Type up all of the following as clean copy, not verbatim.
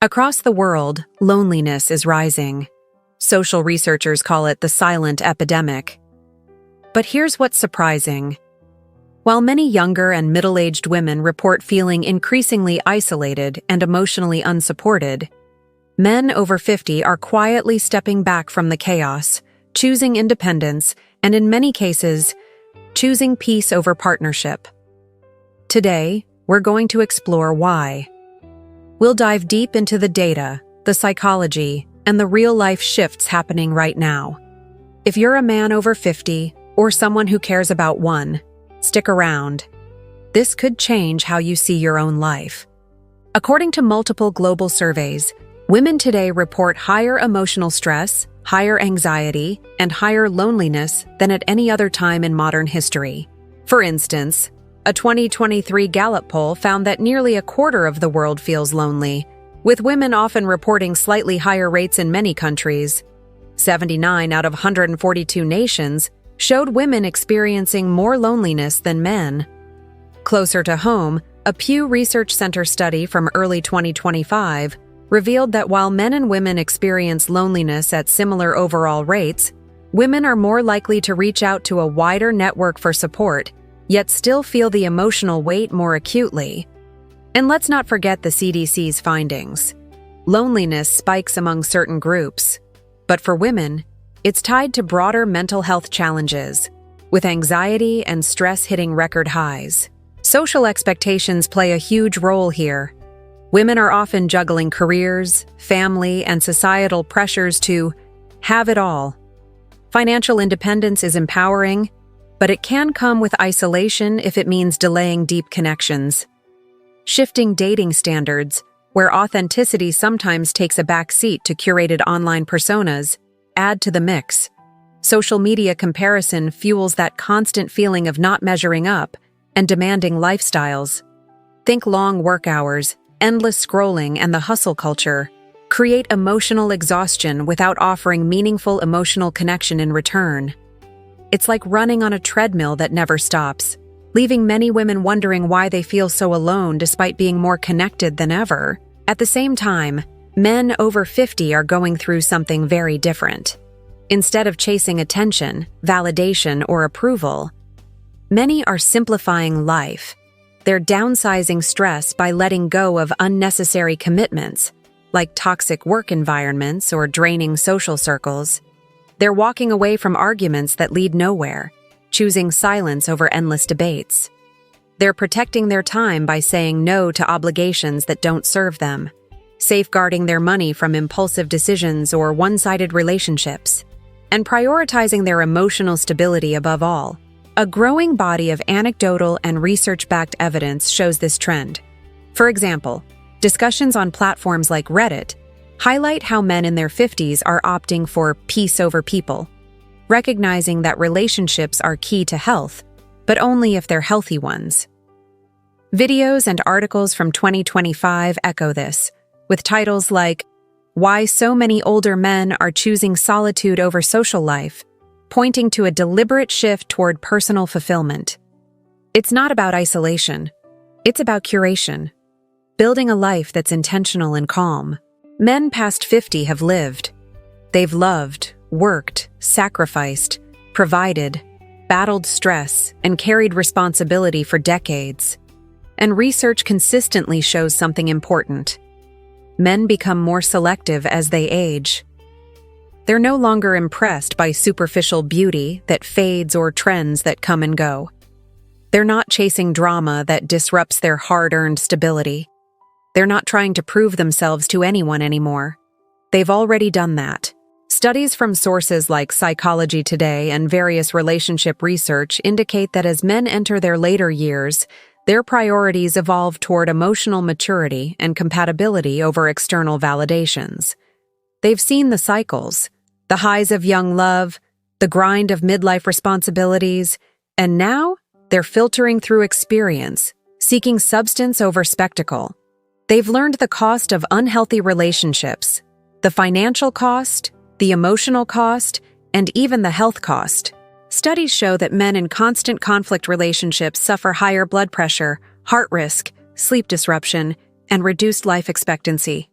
Across the world, loneliness is rising. Social researchers call it the silent epidemic. But here's what's surprising. While many younger and middle-aged women report feeling increasingly isolated and emotionally unsupported, men over 50 are quietly stepping back from the chaos, choosing independence, and in many cases, choosing peace over partnership. Today, we're going to explore why. We'll dive deep into the data, the psychology, and the real-life shifts happening right now. If you're a man over 50 or someone who cares about one, stick around. This could change how you see your own life. According to multiple global surveys, women today report higher emotional stress, higher anxiety, and higher loneliness than at any other time in modern history. For instance, a 2023 Gallup poll found that nearly a quarter of the world feels lonely, with women often reporting slightly higher rates in many countries. 79 out of 142 nations showed women experiencing more loneliness than men. Closer to home, a Pew Research Center study from early 2025 revealed that while men and women experience loneliness at similar overall rates, women are more likely to reach out to a wider network for support, yet still feel the emotional weight more acutely. And let's not forget the CDC's findings. Loneliness spikes among certain groups, but for women, it's tied to broader mental health challenges, with anxiety and stress hitting record highs. Social expectations play a huge role here. Women are often juggling careers, family, and societal pressures to have it all. Financial independence is empowering, but it can come with isolation if it means delaying deep connections. Shifting dating standards, where authenticity sometimes takes a back seat to curated online personas, add to the mix. Social media comparison fuels that constant feeling of not measuring up and demanding lifestyles. Think long work hours, endless scrolling, and the hustle culture create emotional exhaustion without offering meaningful emotional connection in return. It's like running on a treadmill that never stops, leaving many women wondering why they feel so alone despite being more connected than ever. At the same time, men over 50 are going through something very different. Instead of chasing attention, validation, or approval, many are simplifying life. They're downsizing stress by letting go of unnecessary commitments, like toxic work environments or draining social circles. They're walking away from arguments that lead nowhere, choosing silence over endless debates. They're protecting their time by saying no to obligations that don't serve them, safeguarding their money from impulsive decisions or one-sided relationships, and prioritizing their emotional stability above all. A growing body of anecdotal and research-backed evidence shows this trend. For example, discussions on platforms like Reddit highlight how men in their 50s are opting for peace over people, recognizing that relationships are key to health, but only if they're healthy ones. Videos and articles from 2025 echo this, with titles like "Why So Many Older Men Are Choosing Solitude Over Social Life," pointing to a deliberate shift toward personal fulfillment. It's not about isolation. It's about curation, building a life that's intentional and calm. Men past 50 have lived. They've loved, worked, sacrificed, provided, battled stress, and carried responsibility for decades. And research consistently shows something important. Men become more selective as they age. They're no longer impressed by superficial beauty that fades or trends that come and go. They're not chasing drama that disrupts their hard-earned stability. They're not trying to prove themselves to anyone anymore. They've already done that. Studies from sources like Psychology Today and various relationship research indicate that as men enter their later years, their priorities evolve toward emotional maturity and compatibility over external validations. They've seen the cycles, the highs of young love, the grind of midlife responsibilities, and now they're filtering through experience, seeking substance over spectacle. They've learned the cost of unhealthy relationships, the financial cost, the emotional cost, and even the health cost. Studies show that men in constant conflict relationships suffer higher blood pressure, heart risk, sleep disruption, and reduced life expectancy.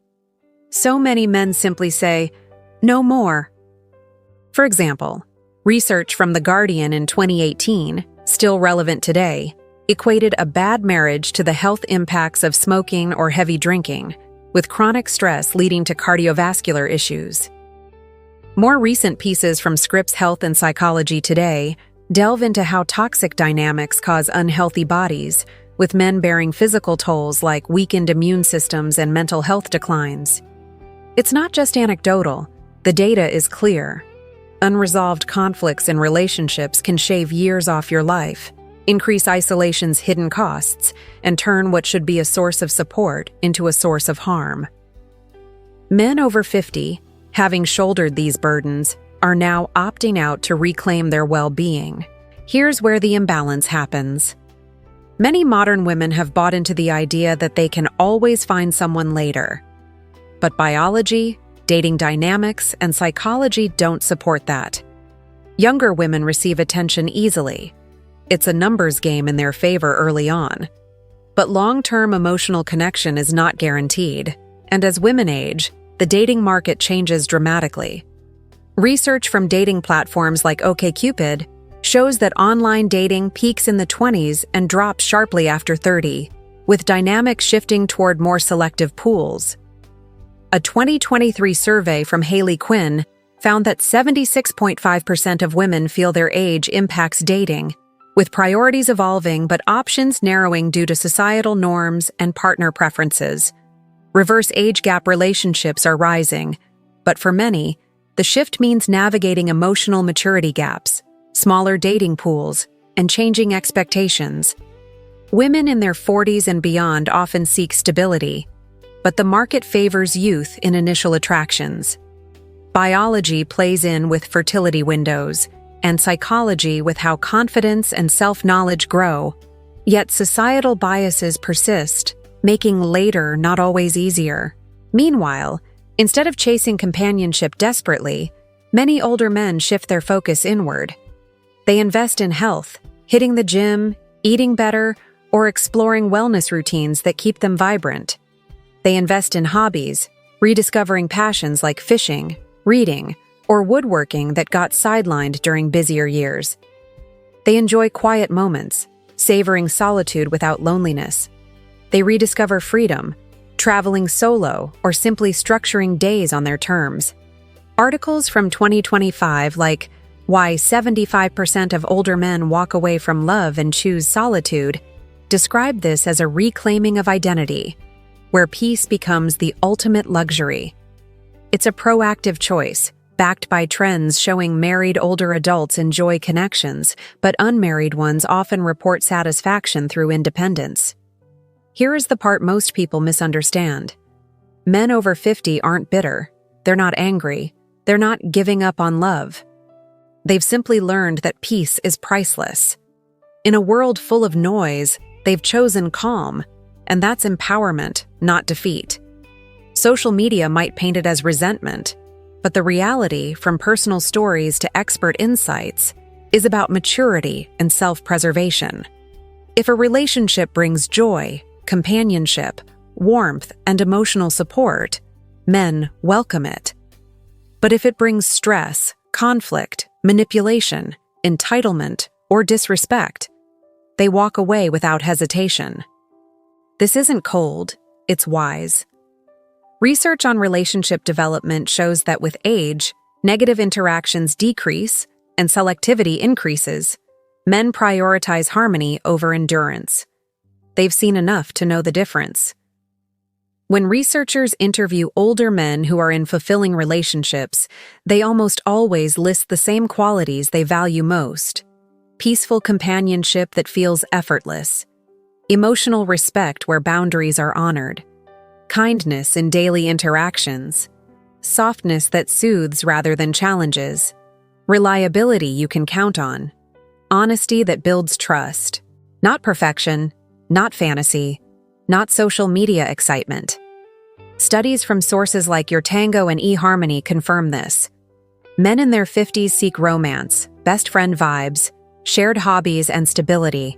So many men simply say, "No more." For example, research from The Guardian in 2018, still relevant today, equated a bad marriage to the health impacts of smoking or heavy drinking, with chronic stress leading to cardiovascular issues. More recent pieces from Scripps Health and Psychology Today delve into how toxic dynamics cause unhealthy bodies, with men bearing physical tolls like weakened immune systems and mental health declines. It's not just anecdotal, the data is clear. Unresolved conflicts in relationships can shave years off your life, increase isolation's hidden costs, and turn what should be a source of support into a source of harm. Men over 50, having shouldered these burdens, are now opting out to reclaim their well-being. Here's where the imbalance happens. Many modern women have bought into the idea that they can always find someone later. But biology, dating dynamics, and psychology don't support that. Younger women receive attention easily. It's a numbers game in their favor early on. But long-term emotional connection is not guaranteed, and as women age, the dating market changes dramatically. Research from dating platforms like OkCupid shows that online dating peaks in the 20s and drops sharply after 30, with dynamics shifting toward more selective pools. A 2023 survey from Haley Quinn found that 76.5% of women feel their age impacts dating, with priorities evolving but options narrowing due to societal norms and partner preferences. Reverse age gap relationships are rising, but for many, the shift means navigating emotional maturity gaps, smaller dating pools, and changing expectations. Women in their 40s and beyond often seek stability, but the market favors youth in initial attractions. Biology plays in with fertility windows, and psychology with how confidence and self-knowledge grow. Yet societal biases persist, making later not always easier. Meanwhile, instead of chasing companionship desperately, many older men shift their focus inward. They invest in health, hitting the gym, eating better, or exploring wellness routines that keep them vibrant. They invest in hobbies, rediscovering passions like fishing, reading, or woodworking that got sidelined during busier years. They enjoy quiet moments, savoring solitude without loneliness. They rediscover freedom, traveling solo, or simply structuring days on their terms. Articles from 2025 like Why 75% of Older Men Walk Away from Love and Choose Solitude describe this as a reclaiming of identity, where peace becomes the ultimate luxury. It's a proactive choice, backed by trends showing married older adults enjoy connections, but unmarried ones often report satisfaction through independence. Here is the part most people misunderstand. Men over 50 aren't bitter. They're not angry. They're not giving up on love. They've simply learned that peace is priceless. In a world full of noise, they've chosen calm, and that's empowerment, not defeat. Social media might paint it as resentment, but the reality, from personal stories to expert insights, is about maturity and self-preservation. If a relationship brings joy, companionship, warmth, and emotional support, men welcome it. But if it brings stress, conflict, manipulation, entitlement, or disrespect, they walk away without hesitation. This isn't cold, it's wise. Research on relationship development shows that with age, negative interactions decrease and selectivity increases. Men prioritize harmony over endurance. They've seen enough to know the difference. When researchers interview older men who are in fulfilling relationships, they almost always list the same qualities they value most: peaceful companionship that feels effortless, emotional respect where boundaries are honored, kindness in daily interactions, softness that soothes rather than challenges, reliability you can count on, honesty that builds trust, not perfection, not fantasy, not social media excitement. Studies from sources like Your Tango and eHarmony confirm this. Men in their 50s seek romance, best friend vibes, shared hobbies and stability.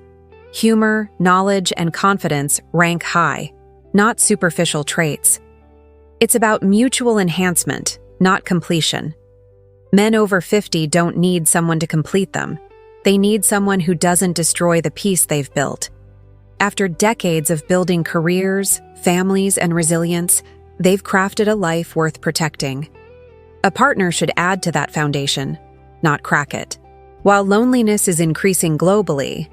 Humor, knowledge, and confidence rank high, not superficial traits. It's about mutual enhancement, not completion. Men over 50 don't need someone to complete them. They need someone who doesn't destroy the peace they've built. After decades of building careers, families, and resilience, they've crafted a life worth protecting. A partner should add to that foundation, not crack it. While loneliness is increasing globally,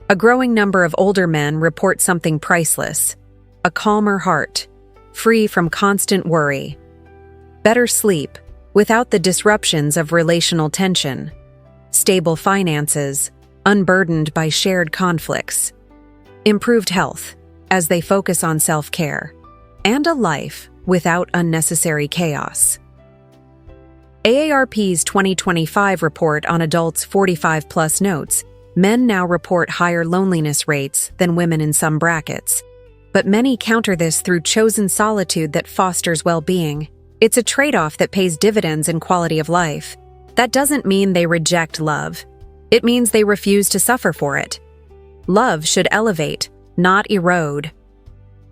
a growing number of older men report something priceless: a calmer heart, free from constant worry, better sleep without the disruptions of relational tension, stable finances, unburdened by shared conflicts, improved health as they focus on self-care, and a life without unnecessary chaos. AARP's 2025 report on adults 45+ notes, men now report higher loneliness rates than women in some brackets. But many counter this through chosen solitude that fosters well-being. It's a trade-off that pays dividends in quality of life. That doesn't mean they reject love. It means they refuse to suffer for it. Love should elevate, not erode.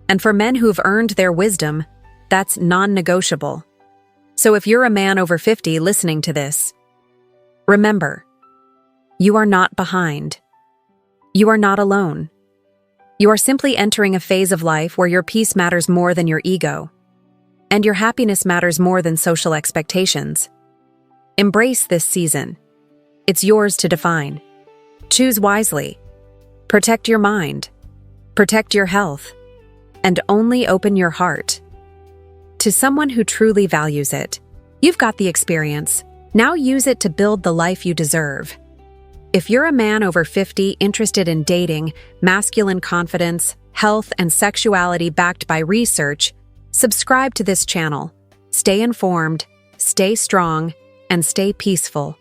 And for men who've earned their wisdom, that's non-negotiable. So if you're a man over 50 listening to this, remember, you are not behind. You are not alone. You are simply entering a phase of life where your peace matters more than your ego, and your happiness matters more than social expectations. Embrace this season. It's yours to define. Choose wisely. Protect your mind. Protect your health. And only open your heart to someone who truly values it. You've got the experience. Now use it to build the life you deserve. If you're a man over 50 interested in dating, masculine confidence, health, and sexuality backed by research, subscribe to this channel. Stay informed, stay strong, and stay peaceful.